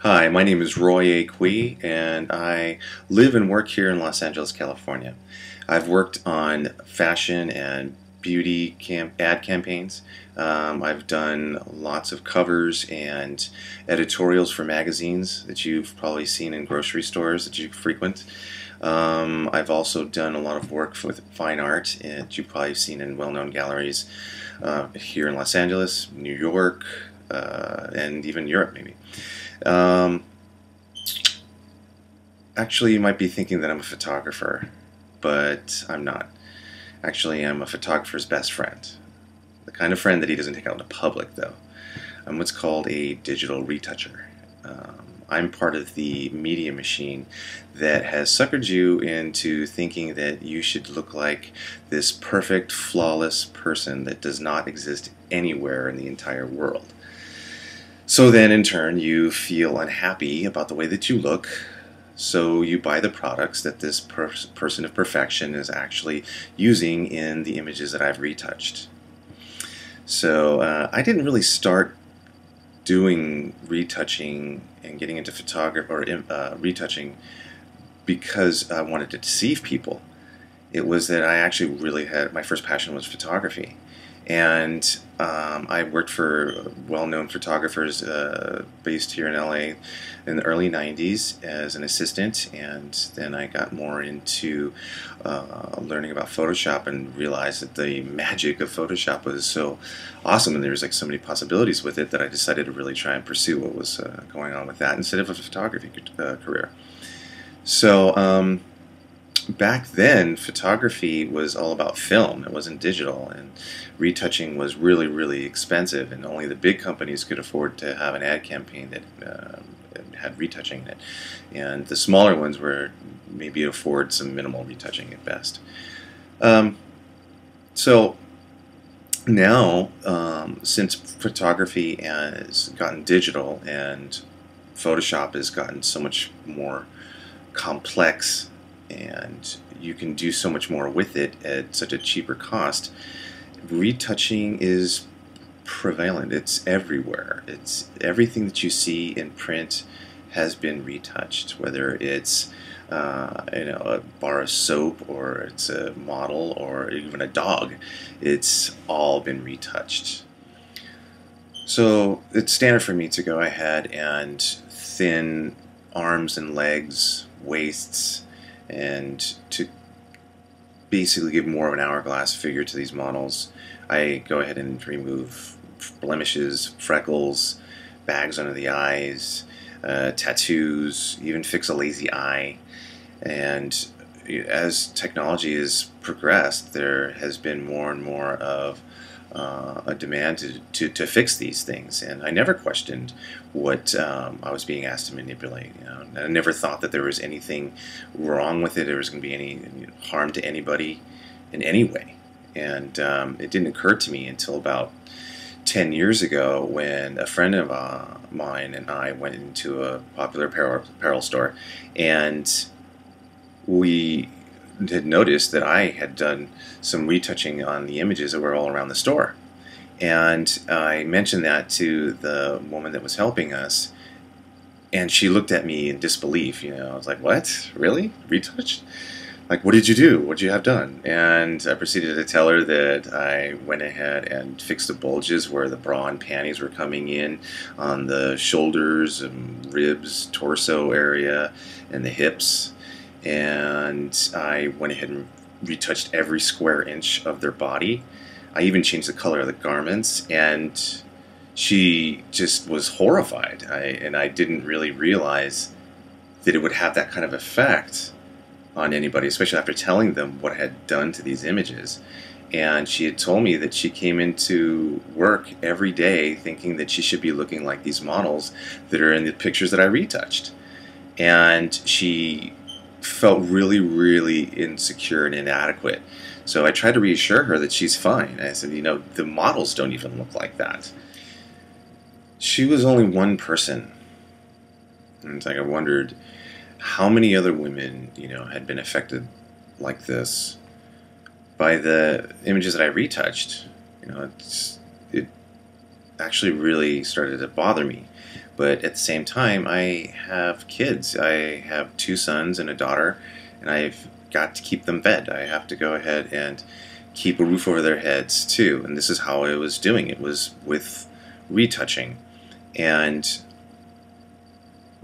Hi, my name is Roy A. Quee, and I live and work here in Los Angeles, California. I've worked on fashion and beauty ad campaigns. I've done lots of covers and editorials for magazines that you've probably seen in grocery stores that you frequent. I've also done a lot of work with fine art that you've probably seen in well-known galleries here in Los Angeles, New York, and even Europe, maybe. Um, Actually, you might be thinking that I'm a photographer, but I'm not. Actually, I'm a photographer's best friend. The kind of friend that he doesn't take out in public, though. I'm what's called a digital retoucher. I'm part of the media machine that has suckered you into thinking that you should look like this perfect, flawless person that does not exist anywhere in the entire world. So then, in turn, you feel unhappy about the way that you look, so you buy the products that this person of perfection is actually using in the images that I've retouched. So I didn't really start doing retouching and getting into photography or retouching because I wanted to deceive people. It was that I actually really had, my first passion was photography. And I worked for well-known photographers based here in LA in the early 90s as an assistant, and then I got more into learning about Photoshop and realized that the magic of Photoshop was so awesome and there was like so many possibilities with it that I decided to really try and pursue what was going on with that instead of a photography career. So back then, photography was all about film. It wasn't digital, and retouching was really, really expensive, and only the big companies could afford to have an ad campaign that had retouching in it. And the smaller ones were maybe afford some minimal retouching at best. So now, since photography has gotten digital and Photoshop has gotten so much more complex and you can do so much more with it at such a cheaper cost, retouching is prevalent. It's everywhere. It's everything that you see in print has been retouched, whether it's a bar of soap or it's a model or even a dog. It's all been retouched. So it's standard for me to go ahead and thin arms and legs, waists, and to basically give more of an hourglass figure to these models. I go ahead and remove blemishes, freckles, bags under the eyes, tattoos, even fix a lazy eye. And as technology has progressed, there has been more and more of a demand to fix these things, and I never questioned what I was being asked to manipulate. I never thought that there was anything wrong with it. There was going to be any harm to anybody in any way, and it didn't occur to me until about 10 years ago when a friend of mine and I went into a popular apparel store, and we had noticed that I had done some retouching on the images that were all around the store. And I mentioned that to the woman that was helping us, and she looked at me in disbelief. I was like, "What? Really? Retouched? Like, what did you do? What did you have done?" And I proceeded to tell her that I went ahead and fixed the bulges where the bra and panties were coming in on the shoulders and ribs, torso area, and the hips. And I went ahead and retouched every square inch of their body. I even changed the color of the garments, and she just was horrified. And I didn't really realize that it would have that kind of effect on anybody, especially after telling them what I had done to these images. And she had told me that she came into work every day thinking that she should be looking like these models that are in the pictures that I retouched. And she felt really, really insecure and inadequate. So I tried to reassure her that she's fine. I said, the models don't even look like that. She was only one person. And it's like I wondered how many other women, had been affected like this by the images that I retouched. It actually really started to bother me But at the same time, I have kids. I have two sons and a daughter, and I've got to keep them fed. I have to go ahead and keep a roof over their heads too. And this is how I was doing it, was with retouching. And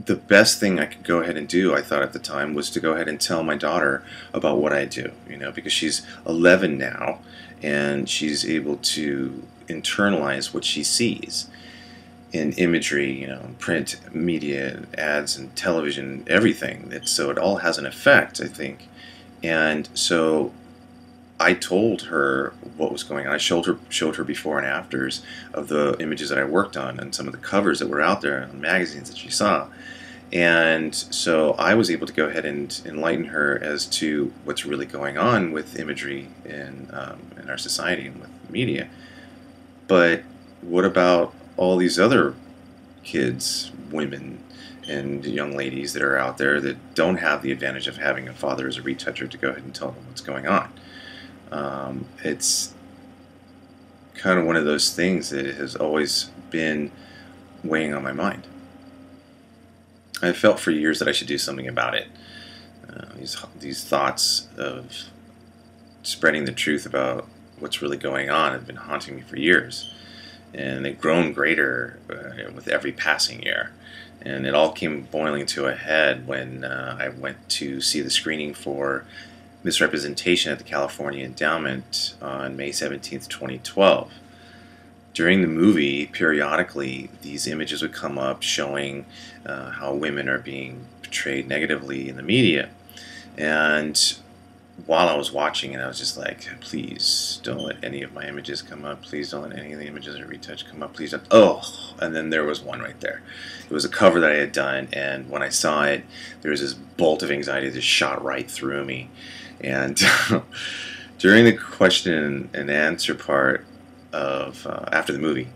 the best thing I could go ahead and do, I thought at the time, was to go ahead and tell my daughter about what I do, because she's 11 now, and she's able to internalize what she sees in imagery, print media, ads, and television, everything. So it all has an effect, I think. And so I told her what was going on. I showed her before and afters of the images that I worked on and some of the covers that were out there in magazines that she saw. And so I was able to go ahead and enlighten her as to what's really going on with imagery in our society and with media. But what about all these other kids, women, and young ladies that are out there that don't have the advantage of having a father as a retoucher to go ahead and tell them what's going on? It's kind of one of those things that has always been weighing on my mind. I felt for years that I should do something about it. These thoughts of spreading the truth about what's really going on have been haunting me for years, and they've grown greater with every passing year. And it all came boiling to a head when I went to see the screening for Misrepresentation at the California Endowment on May 17th, 2012. During the movie, periodically, these images would come up showing how women are being portrayed negatively in the media. And while I was watching it, I was just like, please don't let any of my images come up. Please don't let any of the images I retouch come up. Please don't. Oh, and then there was one right there. It was a cover that I had done, and when I saw it, there was this bolt of anxiety that shot right through me. And during the question and answer part of after the movie,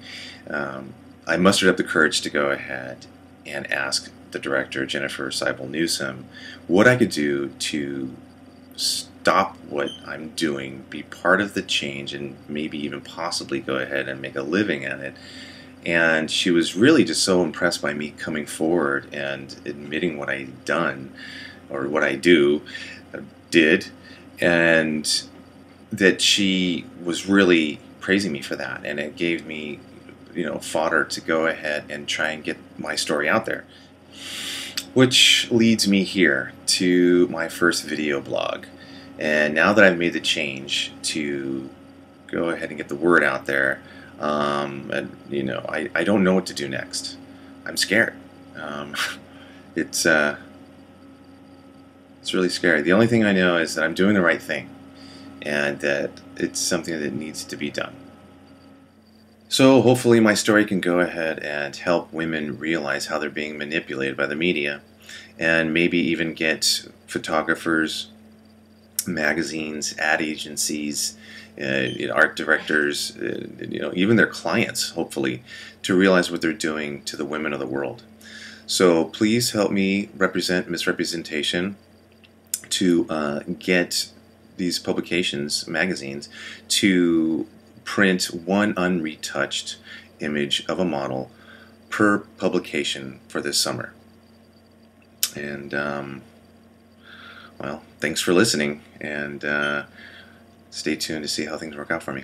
I mustered up the courage to go ahead and ask the director, Jennifer Seibel Newsom, what I could do to stop what I'm doing, be part of the change, and maybe even possibly go ahead and make a living at it. And she was really just so impressed by me coming forward and admitting what I'd done, or what I did, and that she was really praising me for that, and it gave me, fodder to go ahead and try and get my story out there. Which leads me here to my first video blog. And now that I've made the change to go ahead and get the word out there, I don't know what to do next. I'm scared. It's really scary. The only thing I know is that I'm doing the right thing, and that it's something that needs to be done. So hopefully my story can go ahead and help women realize how they're being manipulated by the media, and maybe even get photographers, magazines, ad agencies, art directors, even their clients, hopefully, to realize what they're doing to the women of the world. So please help me represent Misrepresentation to get these publications, magazines, to print one unretouched image of a model per publication for this summer. And well, thanks for listening, and stay tuned to see how things work out for me.